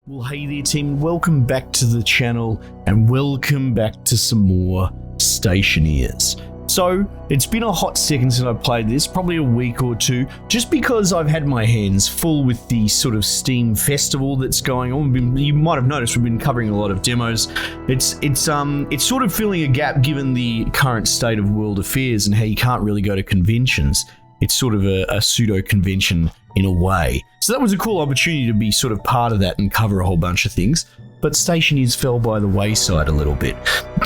Well, hey there team, welcome back to the channel and welcome back to some more Stationeers. So, it's been a hot second since I played this, probably a week or two, just because I've had my hands full with the sort of Steam festival that's going on. You might have noticed we've been covering a lot of demos. It's sort of filling a gap given the current state of world affairs and how you can't really go to conventions. It's sort of a pseudo convention in a way. So that was a cool opportunity to be sort of part of that and cover a whole bunch of things. But Stationeers fell by the wayside a little bit.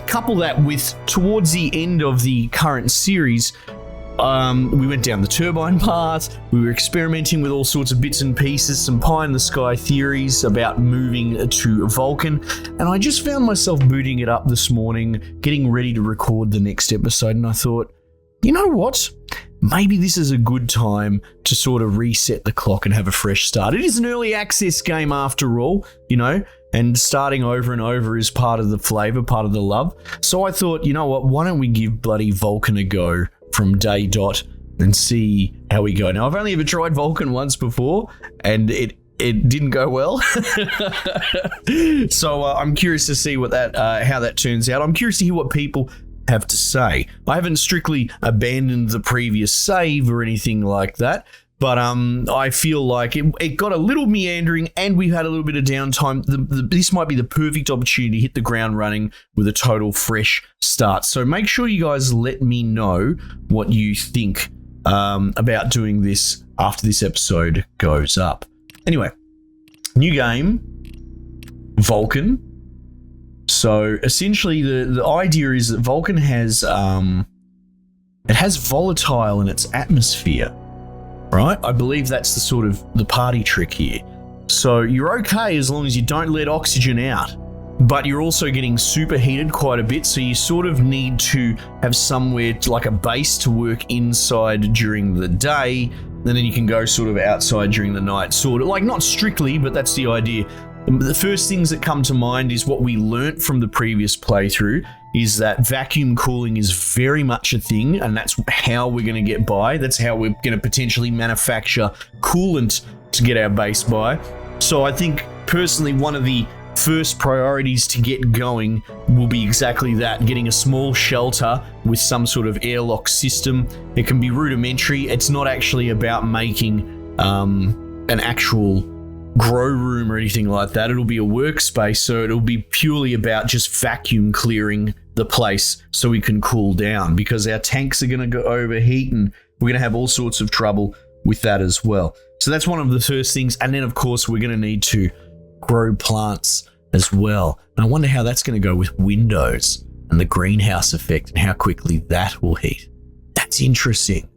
Couple that with, towards the end of the current series, we went down the turbine path, we were experimenting with all sorts of bits and pieces, some pie-in-the-sky theories about moving to Vulcan, and I just found myself booting it up this morning, getting ready to record the next episode, and I thought, you know what? Maybe this is a good time to sort of reset the clock and have a fresh start. It is an early access game after all, you know, and starting over and over is part of the flavor, part of the love. So I thought, you know what, why don't we give bloody Vulcan a go from day dot and see how we go. Now, I've only ever tried Vulcan once before, and it didn't go well. So I'm curious to see what how that turns out. I'm curious to hear what people have to say. I haven't strictly abandoned the previous save or anything like that, but I feel like it got a little meandering and we've had a little bit of downtime. This might be the perfect opportunity to hit the ground running with a total fresh start. So make sure you guys let me know what you think about doing this after this episode goes up. Anyway, new game, Vulcan. So essentially the idea is that Vulcan has it has volatile in its atmosphere, right? I believe that's the sort of the party trick here. So you're okay as long as you don't let oxygen out, but you're also getting superheated quite a bit, so you sort of need to have somewhere like a base to work inside during the day, and then you can go sort of outside during the night, sort of like not strictly, but that's the idea. The first things that come to mind is what we learnt from the previous playthrough is that vacuum cooling is very much a thing, and that's how we're going to get by. That's how we're going to potentially manufacture coolant to get our base by. So I think personally one of the first priorities to get going will be exactly that, getting a small shelter with some sort of airlock system. It can be rudimentary. It's not actually about making an actual grow room or anything like that. It'll be a workspace, so it'll be purely about just vacuum clearing the place so we can cool down, because our tanks are going to go overheat and we're going to have all sorts of trouble with that as well. So that's one of the first things, and then of course we're going to need to grow plants as well. And I wonder how that's going to go with windows and the greenhouse effect and how quickly that will heat. That's interesting,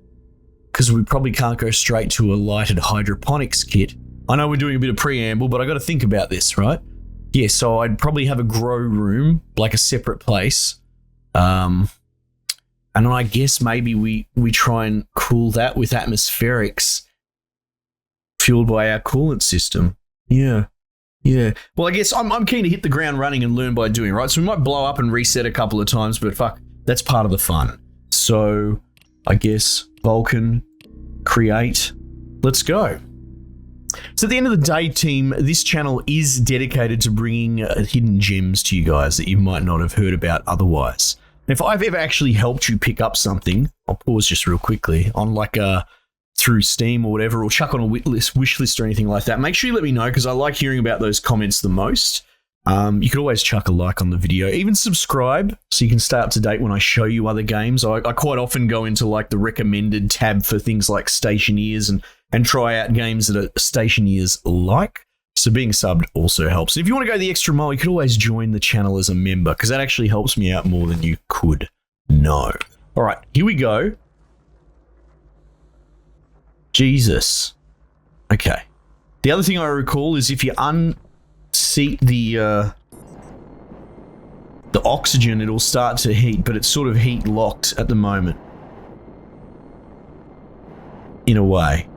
because we probably can't go straight to a lighted hydroponics kit. I know we're doing a bit of preamble, but I got to think about this, right? Yeah, so I'd probably have a grow room, like a separate place. And I guess maybe we try and cool that with atmospherics fueled by our coolant system. Yeah. Well, I guess I'm keen to hit the ground running and learn by doing, right? So we might blow up and reset a couple of times, but fuck, that's part of the fun. So I guess Vulcan, create, let's go. So at the end of the day, team, this channel is dedicated to bringing hidden gems to you guys that you might not have heard about otherwise. And if I've ever actually helped you pick up something, I'll pause just real quickly, on like through Steam or whatever, or chuck on a wish list or anything like that, make sure you let me know, because I like hearing about those comments the most. You could always chuck a like on the video, even subscribe so you can stay up to date when I show you other games. I quite often go into like the recommended tab for things like Stationeers and try out games that are Stationeers like. So being subbed also helps. And if you want to go the extra mile, you could always join the channel as a member, because that actually helps me out more than you could know. All right, here we go. Jesus. Okay. The other thing I recall is if you unseat the oxygen, it'll start to heat, but it's sort of heat locked at the moment. In a way.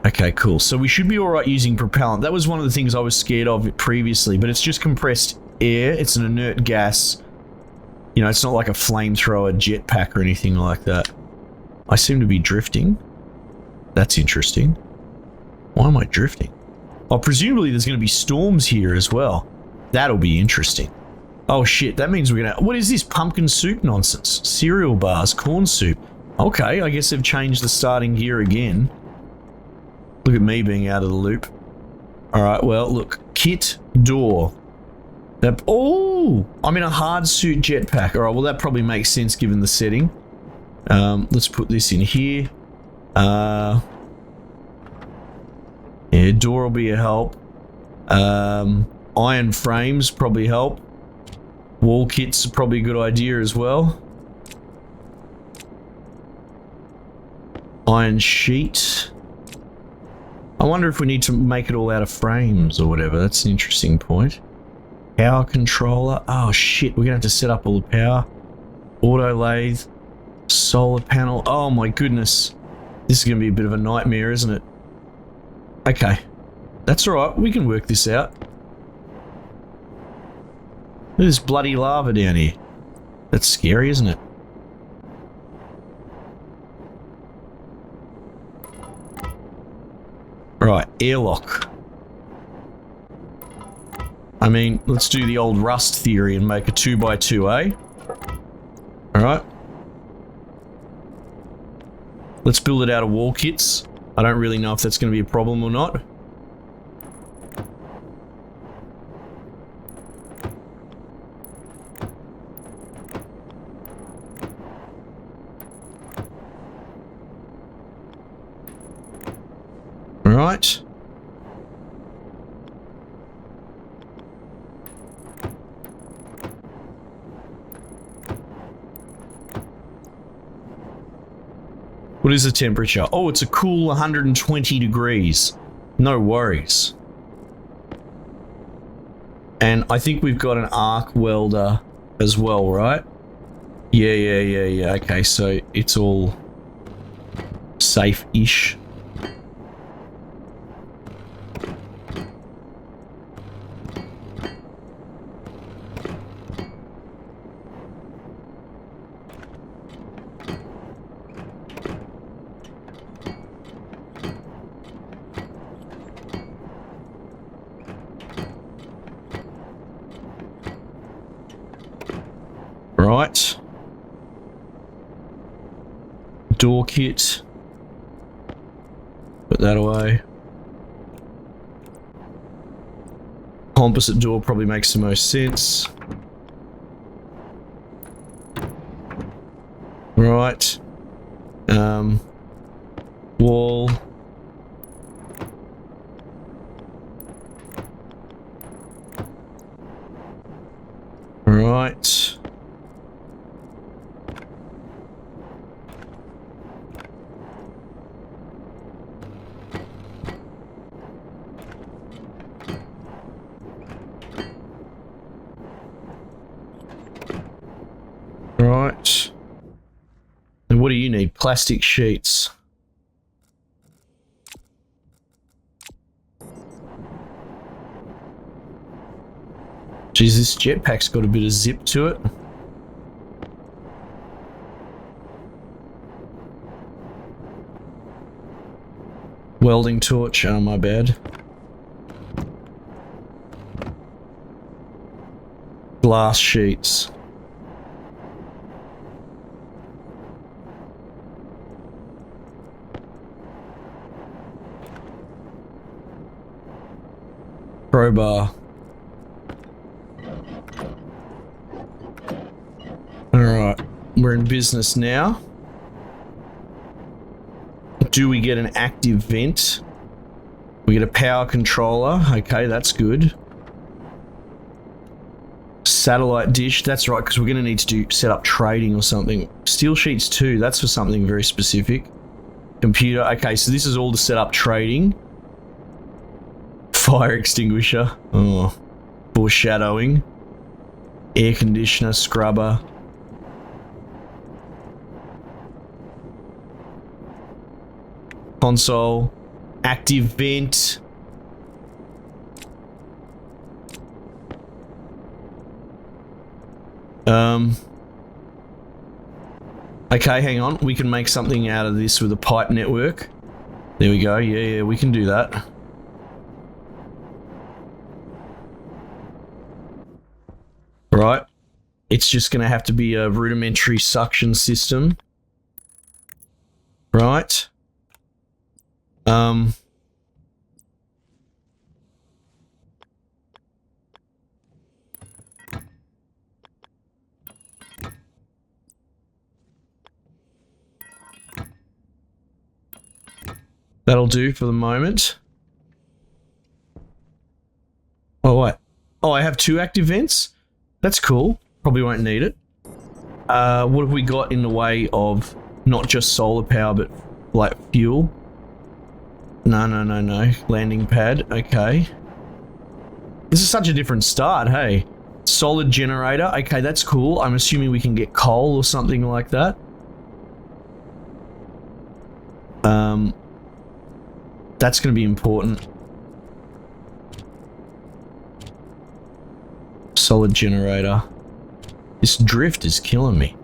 Okay, cool. So we should be all right using propellant. That was one of the things I was scared of previously, but it's just compressed air. It's an inert gas. You know, it's not like a flamethrower jetpack or anything like that. I seem to be drifting. That's interesting. Why am I drifting? Oh, presumably there's going to be storms here as well. That'll be interesting. Oh shit, that means we're going to... What is this pumpkin soup nonsense? Cereal bars, corn soup. Okay, I guess they've changed the starting gear again. Look at me being out of the loop. Alright, well, look. Kit, door. That, oh! I'm in a hard suit jetpack. Alright, well that probably makes sense given the setting. Let's put this in here. Yeah, door will be a help. Iron frames probably help. Wall kits are probably a good idea as well. Iron sheet. I wonder if we need to make it all out of frames or whatever. That's an interesting point. Power controller. Oh shit, we're gonna have to set up all the power. Auto lathe. Solar panel. Oh my goodness. This is gonna be a bit of a nightmare, isn't it? Okay. That's alright, we can work this out. Look at this bloody lava down here. That's scary, isn't it? Right, airlock. I mean, let's do the old rust theory and make a 2x2, eh? Alright. Let's build it out of wall kits. I don't really know if that's going to be a problem or not. Alright. What is the temperature? Oh, it's a cool 120 degrees. No worries. And I think we've got an arc welder as well, right? Yeah. Okay, so it's all safe-ish. Right. Door kit. Put that away. Composite door probably makes the most sense. Right. Wall. Right. Right. And what do you need? Plastic sheets. Geez, this jetpack's got a bit of zip to it. Welding torch, oh my bad. Glass sheets. Crowbar. Alright, we're in business now. Do we get an active vent? We get a power controller. Okay, that's good. Satellite dish. That's right, because we're going to need to set up trading or something. Steel sheets too. That's for something very specific. Computer. Okay, so this is all to set up trading. Fire extinguisher. Oh, foreshadowing. Air conditioner, scrubber. Console. Active vent. Okay, hang on. We can make something out of this with a pipe network. There we go. Yeah, we can do that. Right. It's just going to have to be a rudimentary suction system. Right. That'll do for the moment. Oh, what? Oh, I have 2 active vents? That's cool. Probably won't need it. What have we got in the way of not just solar power, but like fuel? No. Landing pad. Okay. This is such a different start, hey. Solid generator. Okay, that's cool. I'm assuming we can get coal or something like that. That's going to be important. Solid generator. This drift is killing me.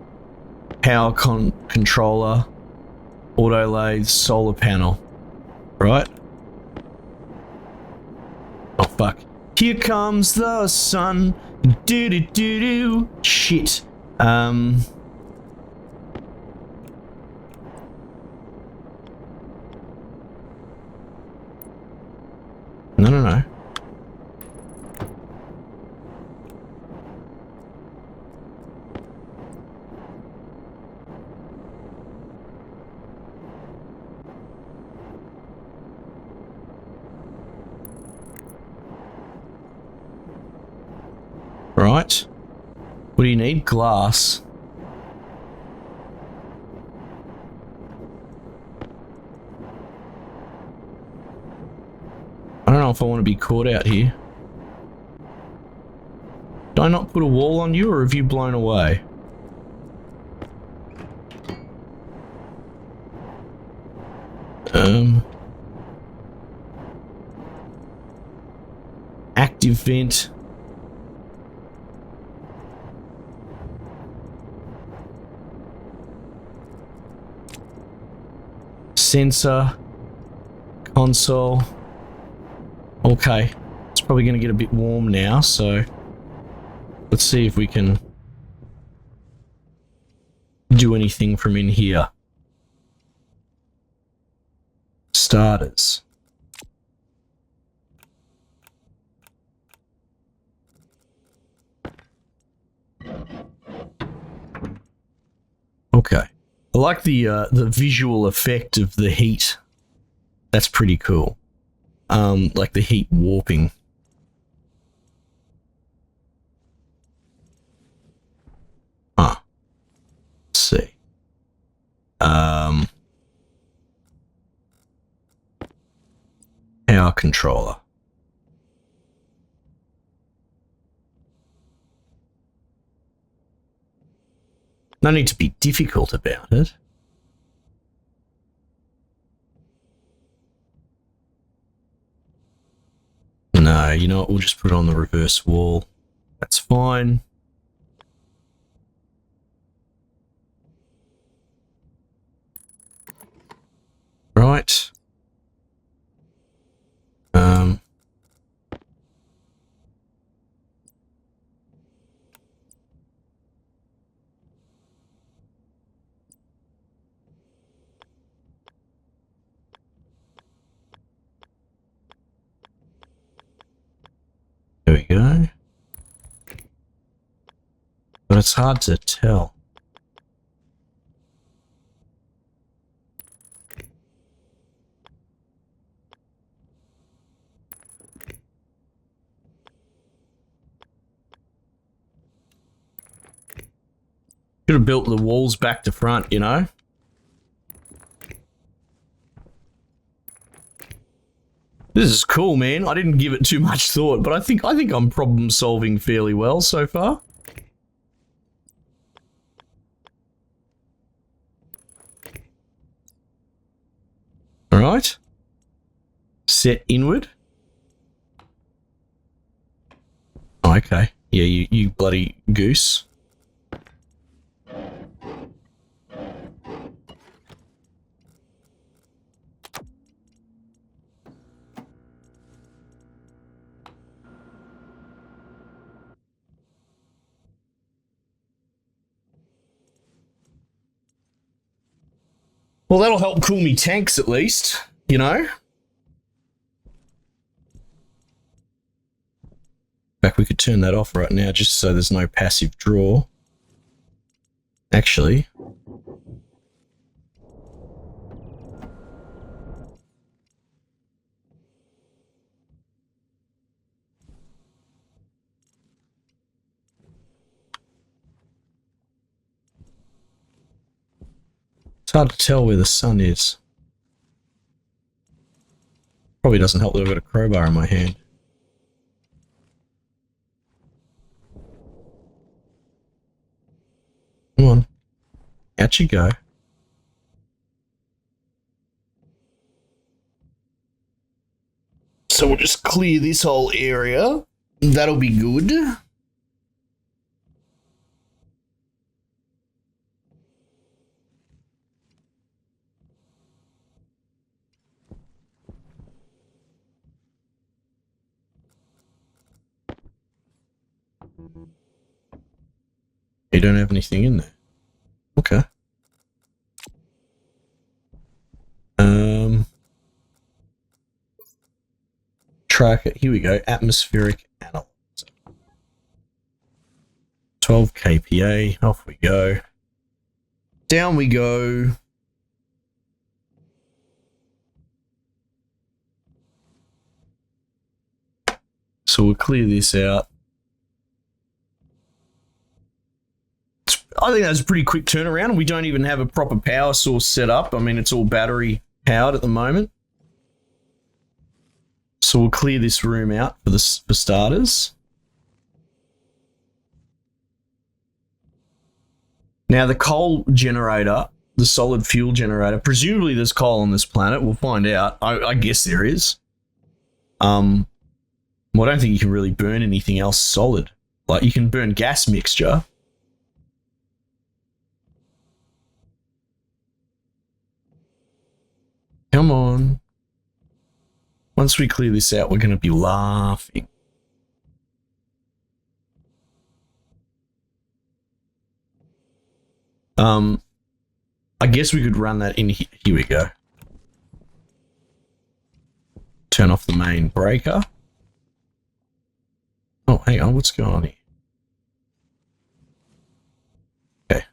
Power controller. Auto lathe. Solar panel. Right? Oh, fuck. Here comes the sun. Do-do-do-do. Shit. No. Right. What do you need? Glass. I don't know if I want to be caught out here. Did I not put a wall on you, or have you blown away? Active vent. Sensor. Console. Okay. It's probably going to get a bit warm now, so let's see if we can do anything from in here. Starters. Okay. I like the visual effect of the heat. That's pretty cool. Like the heat warping. Let's see. Power controller. No need to be difficult about it. No, you know what? We'll just put it on the reverse wall. That's fine. Right. There we go. But it's hard to tell. Should have built the walls back to front, you know? This is cool, man. I didn't give it too much thought, but I think I'm problem solving fairly well so far. All right. Set inward. Oh, okay. Yeah, you bloody goose. Well, that'll help cool me tanks at least, you know? In fact, we could turn that off right now just so there's no passive draw. Actually, it's hard to tell where the sun is. Probably doesn't help that I've got a crowbar in my hand. Come on. Out you go. So we'll just clear this whole area. That'll be good. You don't have anything in there. Okay. Tracker. Here we go. Atmospheric analyzer. 12 kPa. Off we go. Down we go. So we'll clear this out. I think that's a pretty quick turnaround. We don't even have a proper power source set up. I mean, it's all battery powered at the moment. So we'll clear this room out for starters. Now the coal generator, the solid fuel generator, presumably there's coal on this planet. We'll find out. I guess there is. Well, I don't think you can really burn anything else solid. Like you can burn gas mixture. Come on. Once we clear this out, we're going to be laughing. I guess we could run that in here. Here we go. Turn off the main breaker. Oh, hang on. What's going on here? Okay.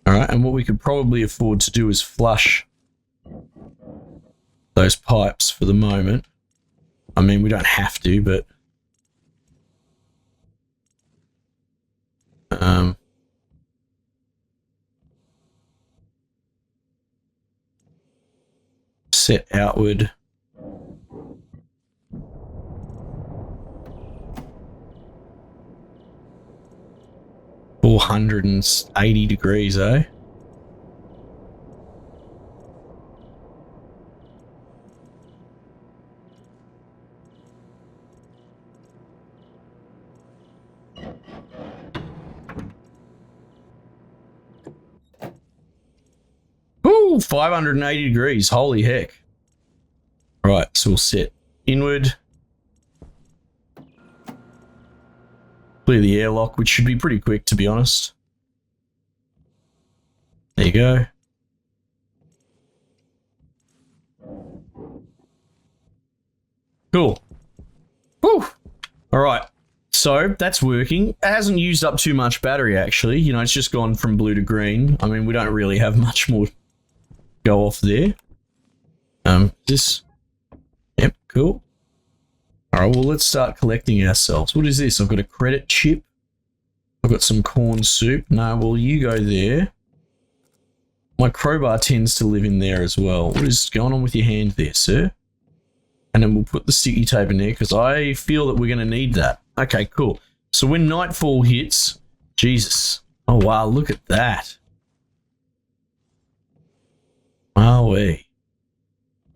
All right, and what we could probably afford to do is flush those pipes for the moment. I mean, we don't have to, but set outward. $480 degrees, eh? Ooh, 580 degrees. Holy heck. Right, so we'll set inward. Clear the airlock, which should be pretty quick, to be honest. There you go. Cool. Whew. All right. So that's working. It hasn't used up too much battery, actually. You know, it's just gone from blue to green. I mean, we don't really have much more go off there. Yep, cool. All right, well, let's start collecting ourselves. What is this? I've got a credit chip. I've got some corn soup. No, well, you go there. My crowbar tends to live in there as well. What is going on with your hand there, sir? And then we'll put the sticky tape in there because I feel that we're going to need that. Okay, cool. So when nightfall hits, Jesus. Oh, wow, look at that. Wowee.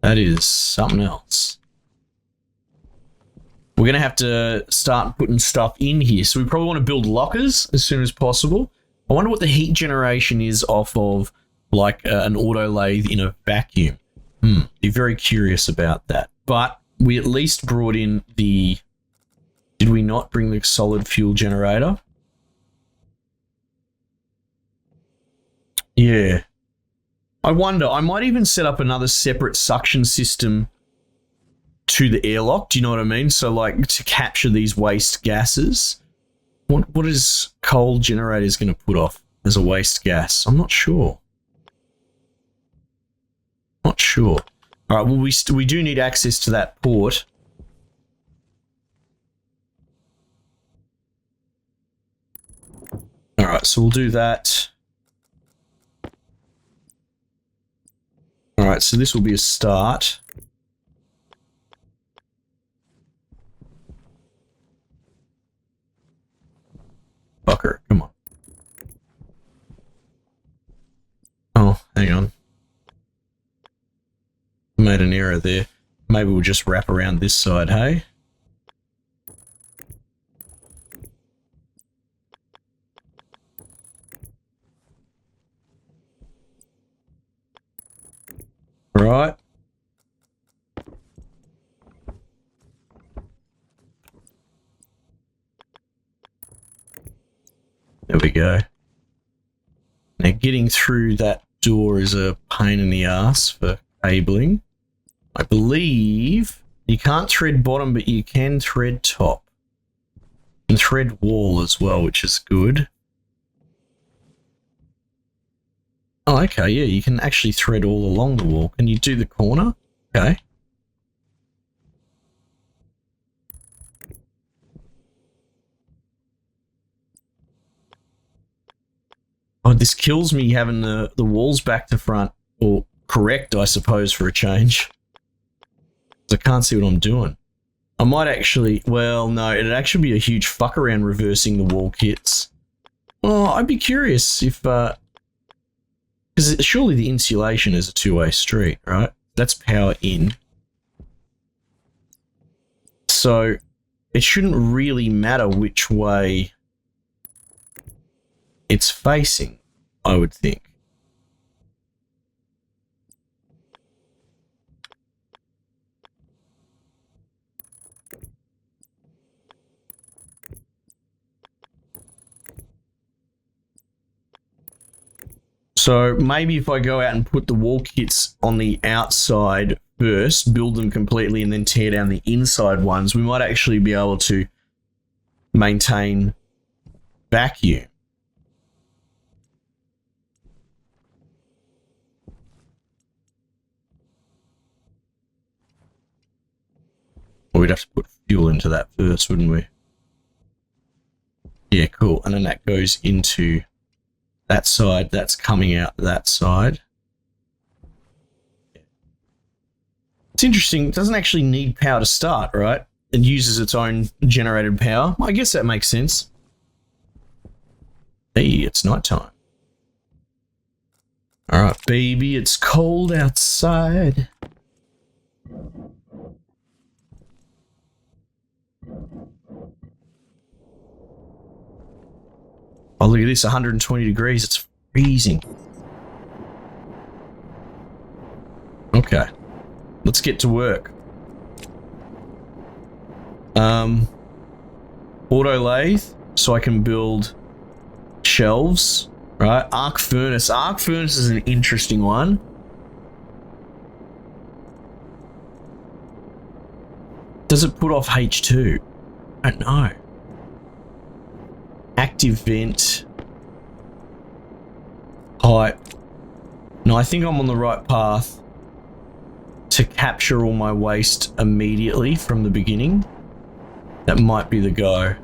That is something else. We're going to have to start putting stuff in here. So we probably want to build lockers as soon as possible. I wonder what the heat generation is off of like an auto lathe in a vacuum. Be very curious about that. But we at least brought in the... Did we not bring the solid fuel generator? Yeah. I wonder, I might even set up another separate suction system to the airlock. Do you know what I mean? So, like, to capture these waste gases. What is coal generators going to put off as a waste gas? I'm not sure. Not sure. All right, well, we do need access to that port. All right, so we'll do that. All right, so this will be a start. Fucker, come on. Oh, hang on. Made an error there. Maybe we'll just wrap around this side, hey? Right. There we go. Now getting through that door is a pain in the ass for cabling. I believe you can't thread bottom, but you can thread top. And thread wall as well, which is good. Oh, okay, yeah, you can actually thread all along the wall. Can you do the corner? Okay. Oh, this kills me having the walls back to front, or correct, I suppose, for a change. I can't see what I'm doing. I might actually, well, no, it'd actually be a huge fuck around reversing the wall kits. Oh, I'd be curious if, because surely the insulation is a two-way street, right? That's power in. So it shouldn't really matter which way it's facing, I would think. So maybe if I go out and put the wall kits on the outside first, build them completely, and then tear down the inside ones, we might actually be able to maintain vacuum. Or we'd have to put fuel into that first, wouldn't we? Yeah, cool. And then that goes into that side, that's coming out that side. It's interesting, it doesn't actually need power to start, right? It uses its own generated power. I guess that makes sense. Hey, it's nighttime. Alright, baby, it's cold outside. Oh, look at this, 120 degrees, it's freezing. Okay, let's get to work. Auto lathe, so I can build shelves, right? Arc furnace. Arc furnace is an interesting one. Does it put off H2? I don't know. Active vent. Pipe. No, I think I'm on the right path to capture all my waste immediately from the beginning. That might be the go.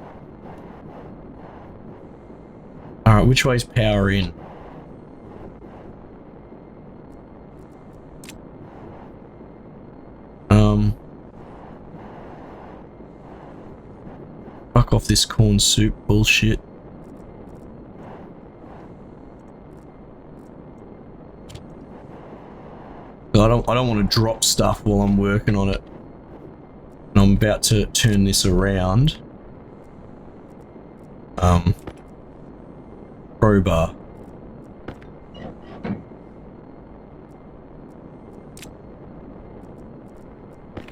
Alright, which way's power in? Fuck off this corn soup bullshit. I don't want to drop stuff while I'm working on it. And I'm about to turn this around. Crowbar.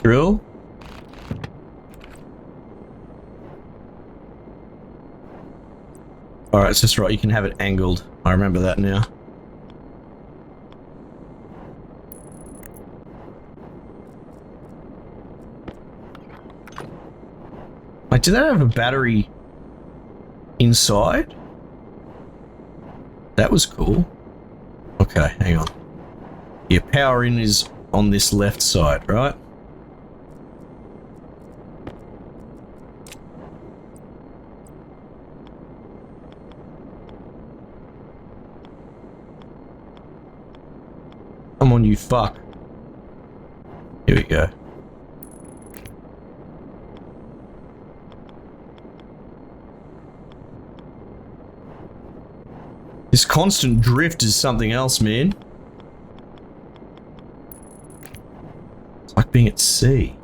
Drill. Alright, it's just right, you can have it angled. I remember that now. Wait, did that have a battery inside? That was cool. Okay, hang on. Yeah, power in is on this left side, right? Come on, you fuck. Here we go. This constant drift is something else, man. It's like being at sea.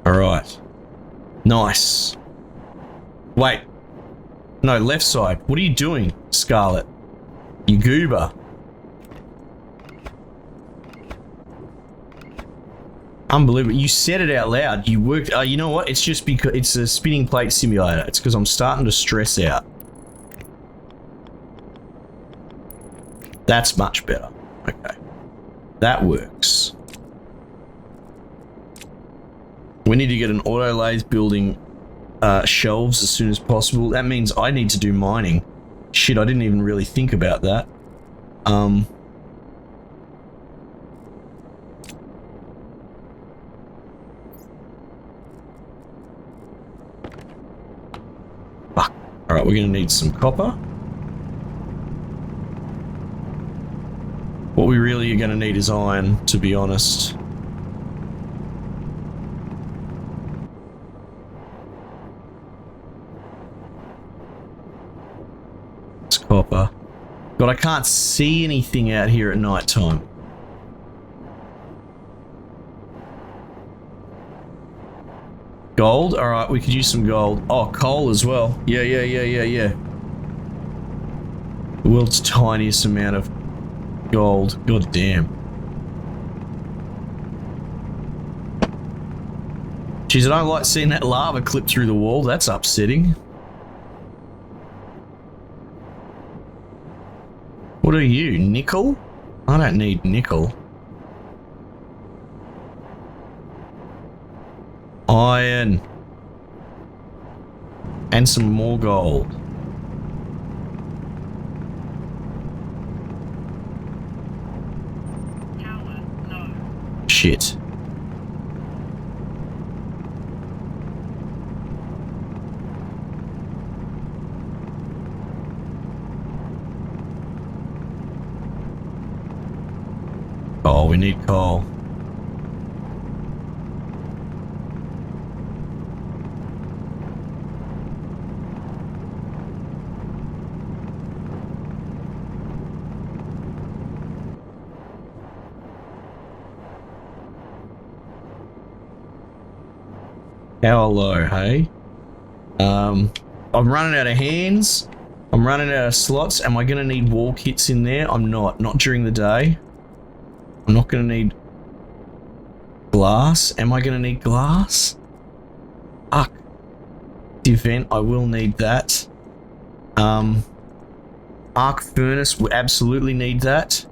Alright. Nice. Wait. No, left side. What are you doing, Scarlet? You goober. Unbelievable. You said it out loud. You worked. You know what? It's just because it's a spinning plate simulator. It's because I'm starting to stress out. That's much better. Okay. That works. We need to get an auto lathe building shelves as soon as possible. That means I need to do mining. Shit, I didn't even really think about that. Fuck. Alright, we're gonna need some copper. What we really are gonna need is iron, to be honest. Copper. God, I can't see anything out here at night time. Gold? Alright, we could use some gold. Oh, coal as well. Yeah. The world's tiniest amount of gold. God damn. Jeez, I don't like seeing that lava clip through the wall. That's upsetting. What are you, nickel? I don't need nickel. Iron. And some more gold. Shit. Oh, we need coal. How low, hey? I'm running out of hands. I'm running out of slots. Am I gonna need wall kits in there? I'm not. Not during the day. I'm not gonna need glass. Am I gonna need glass? Fuck. The event, I will need that. Arc furnace, we absolutely need that.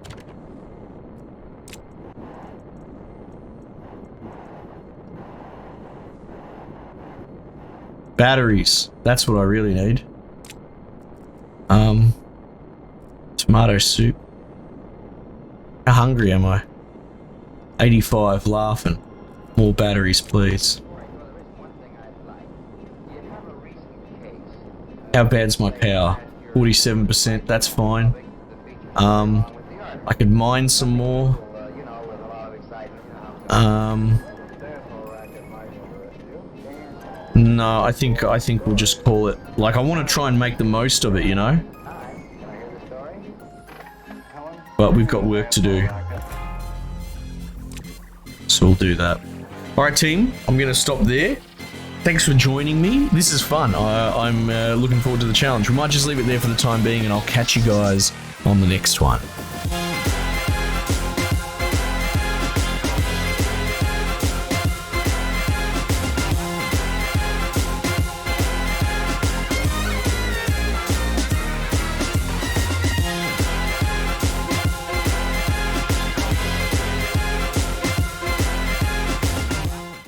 Batteries, that's what I really need. Tomato soup. How hungry am I? 85, laughing. More batteries, please. How bad's my power? 47%, that's fine. I could mine some more. No, I think we'll just call it. Like, I want to try and make the most of it, you know? But we've got work to do. So we'll do that. Alright team, I'm going to stop there. Thanks for joining me. This is fun. I'm looking forward to the challenge. We might just leave it there for the time being and I'll catch you guys on the next one.